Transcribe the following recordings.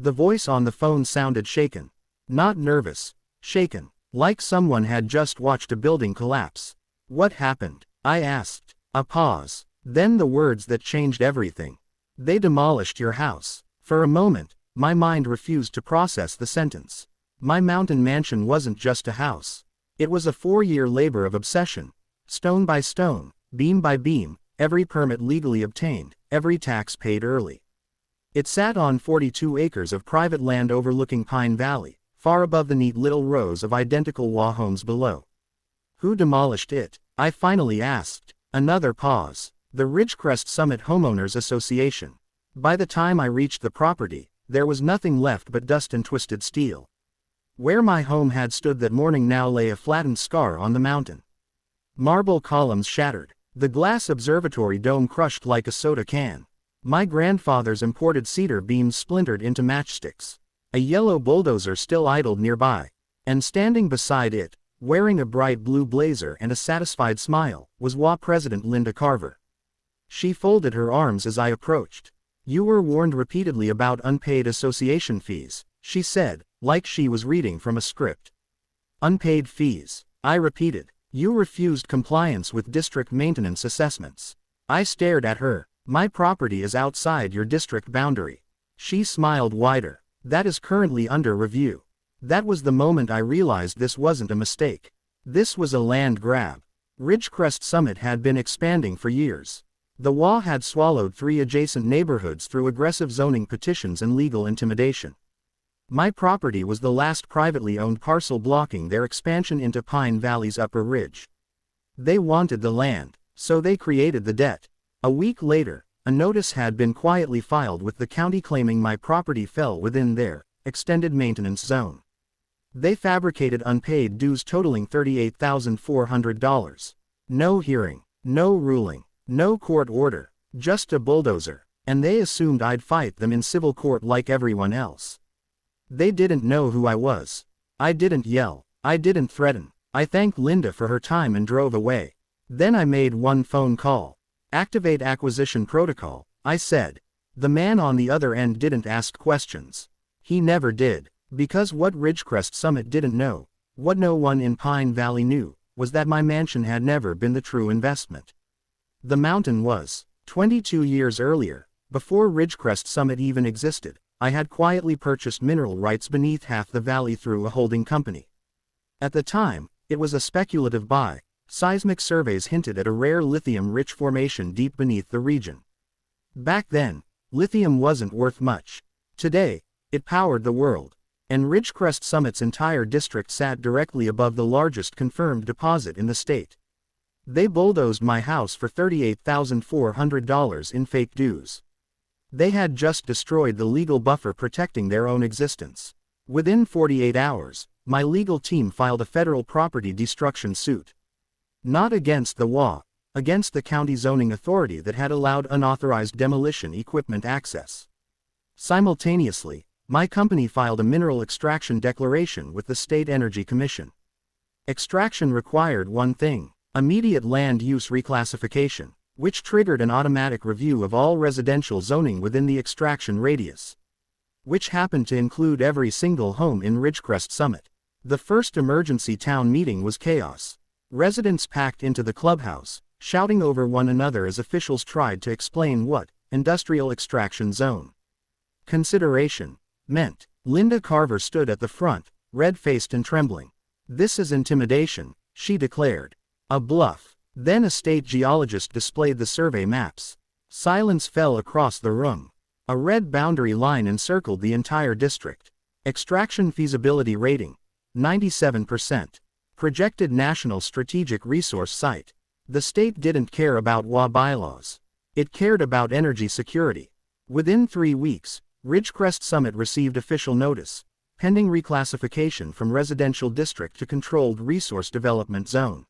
The voice on the phone sounded shaken. Not nervous. Shaken. Like someone had just watched a building collapse. What happened? I asked. A pause. Then the words that changed everything. They demolished your house. For a moment, my mind refused to process the sentence. My mountain mansion wasn't just a house. It was a 4-year labor of obsession. Stone by stone, beam by beam, every permit legally obtained, every tax paid early. It sat on 42 acres of private land overlooking Pine Valley, far above the neat little rows of identical HOA homes below. Who demolished it? I finally asked. Another pause. The Ridgecrest Summit Homeowners Association. By the time I reached the property, there was nothing left but dust and twisted steel. Where my home had stood that morning now lay a flattened scar on the mountain. Marble columns shattered. The glass observatory dome crushed like a soda can. My grandfather's imported cedar beams splintered into matchsticks. A yellow bulldozer still idled nearby. And standing beside it, wearing a bright blue blazer and a satisfied smile, was HOA President Linda Carver. She folded her arms as I approached. "You were warned repeatedly about unpaid association fees," she said, like she was reading from a script. "Unpaid fees," I repeated. "You refused compliance with district maintenance assessments." I stared at her. "My property is outside your district boundary." She smiled wider. "That is currently under review." That was the moment I realized this wasn't a mistake. This was a land grab. Ridgecrest Summit had been expanding for years. The HOA had swallowed 3 adjacent neighborhoods through aggressive zoning petitions and legal intimidation. My property was the last privately owned parcel blocking their expansion into Pine Valley's upper ridge. They wanted the land, so they created the debt. A week later, a notice had been quietly filed with the county claiming my property fell within their extended maintenance zone. They fabricated unpaid dues totaling $38,400. No hearing, no ruling, no court order, just a bulldozer, and they assumed I'd fight them in civil court like everyone else. They didn't know who I was. I didn't yell. I didn't threaten. I thanked Linda for her time and drove away. Then I made one phone call. "Activate acquisition protocol," I said. The man on the other end didn't ask questions. He never did. Because what Ridgecrest Summit didn't know, what no one in Pine Valley knew, was that my mansion had never been the true investment. The mountain was. 22 years earlier, before Ridgecrest Summit even existed, I had quietly purchased mineral rights beneath half the valley through a holding company. At the time, it was a speculative buy. Seismic surveys hinted at a rare lithium-rich formation deep beneath the region. Back then, lithium wasn't worth much. Today, it powered the world. And Ridgecrest Summit's entire district sat directly above the largest confirmed deposit in the state. They bulldozed my house for $38,400 in fake dues. They had just destroyed the legal buffer protecting their own existence. Within 48 hours, my legal team filed a federal property destruction suit. Not against the HOA, against the county zoning authority that had allowed unauthorized demolition equipment access. Simultaneously, my company filed a mineral extraction declaration with the State Energy Commission. Extraction required one thing: immediate land use reclassification, which triggered an automatic review of all residential zoning within the extraction radius, which happened to include every single home in Ridgecrest Summit. The first emergency town meeting was chaos. Residents packed into the clubhouse, shouting over one another as officials tried to explain what industrial extraction zone consideration meant. Linda Carver stood at the front, red-faced and trembling. "This is intimidation," she declared. "A bluff." Then a state geologist displayed the survey maps. Silence fell across the room. A red boundary line encircled the entire district. Extraction feasibility rating: 97%. Projected National Strategic Resource Site. The state didn't care about HOA bylaws. It cared about energy security. Within 3 weeks, Ridgecrest Summit received official notice, pending reclassification from residential district to controlled resource development zone.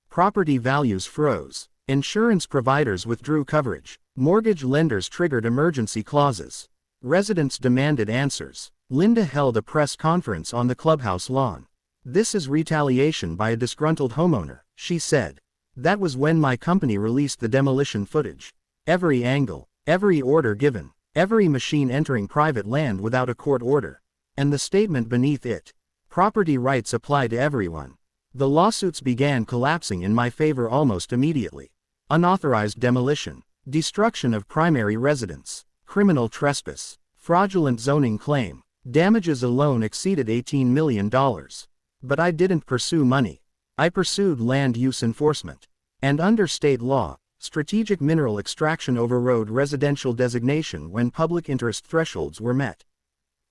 Property values froze. Insurance providers withdrew coverage. Mortgage lenders triggered emergency clauses. Residents demanded answers. Linda held a press conference on the clubhouse lawn. "This is retaliation by a disgruntled homeowner," she said. That was when my company released the demolition footage. Every angle, every order given, every machine entering private land without a court order, and the statement beneath it. Property rights apply to everyone. The lawsuits began collapsing in my favor almost immediately. Unauthorized demolition, destruction of primary residence, criminal trespass, fraudulent zoning claim. Damages alone exceeded $18 million. But I didn't pursue money. I pursued land use enforcement. And under state law, strategic mineral extraction overrode residential designation when public interest thresholds were met.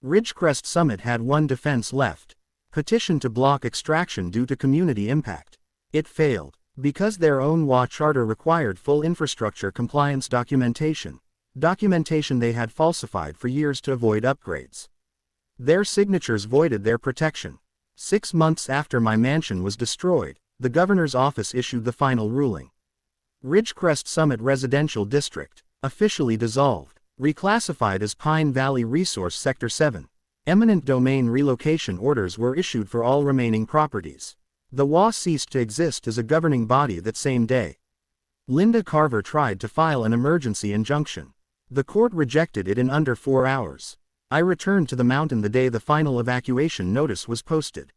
Ridgecrest Summit had one defense left: petition to block extraction due to community impact. It failed, because their own HOA charter required full infrastructure compliance documentation they had falsified for years to avoid upgrades. Their signatures voided their protection. 6 months after my mansion was destroyed, the governor's office issued the final ruling. Ridgecrest Summit Residential District, officially dissolved, reclassified as Pine Valley Resource Sector 7. Eminent domain relocation orders were issued for all remaining properties. The HOA ceased to exist as a governing body that same day. Linda Carver tried to file an emergency injunction. The court rejected it in under 4 hours. I returned to the mountain the day the final evacuation notice was posted.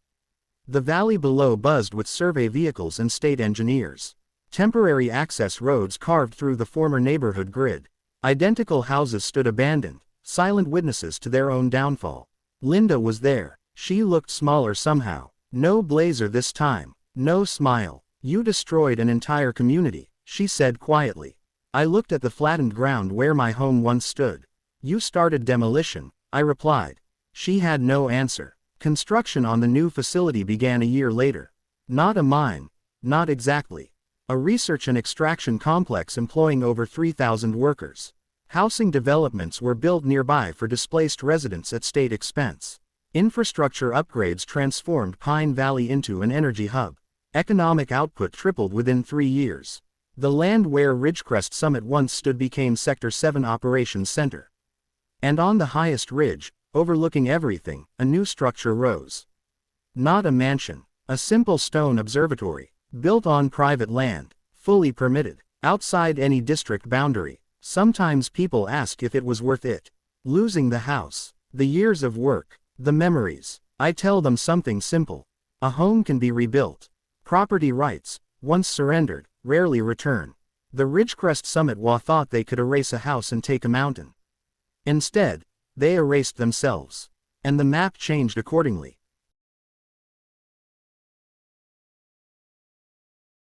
The valley below buzzed with survey vehicles and state engineers. Temporary access roads carved through the former neighborhood grid. Identical houses stood abandoned, silent witnesses to their own downfall. Linda was there. She looked smaller somehow. No blazer this time. No smile. "You destroyed an entire community," she said quietly. I looked at the flattened ground where my home once stood. "You started demolition," I replied. She had no answer. Construction on the new facility began a year later. Not a mine. Not exactly. A research and extraction complex employing over 3,000 workers. Housing developments were built nearby for displaced residents at state expense. Infrastructure upgrades transformed Pine Valley into an energy hub. Economic output tripled within 3 years. The land where Ridgecrest Summit once stood became Sector 7 Operations Center. And on the highest ridge, overlooking everything, a new structure rose. Not a mansion, a simple stone observatory, built on private land, fully permitted, outside any district boundary. Sometimes people ask if it was worth it. Losing the house, the years of work, the memories. I tell them something simple. A home can be rebuilt. Property rights, once surrendered, rarely return. The Ridgecrest Summit HOA thought they could erase a house and take a mountain. Instead, they erased themselves. And the map changed accordingly.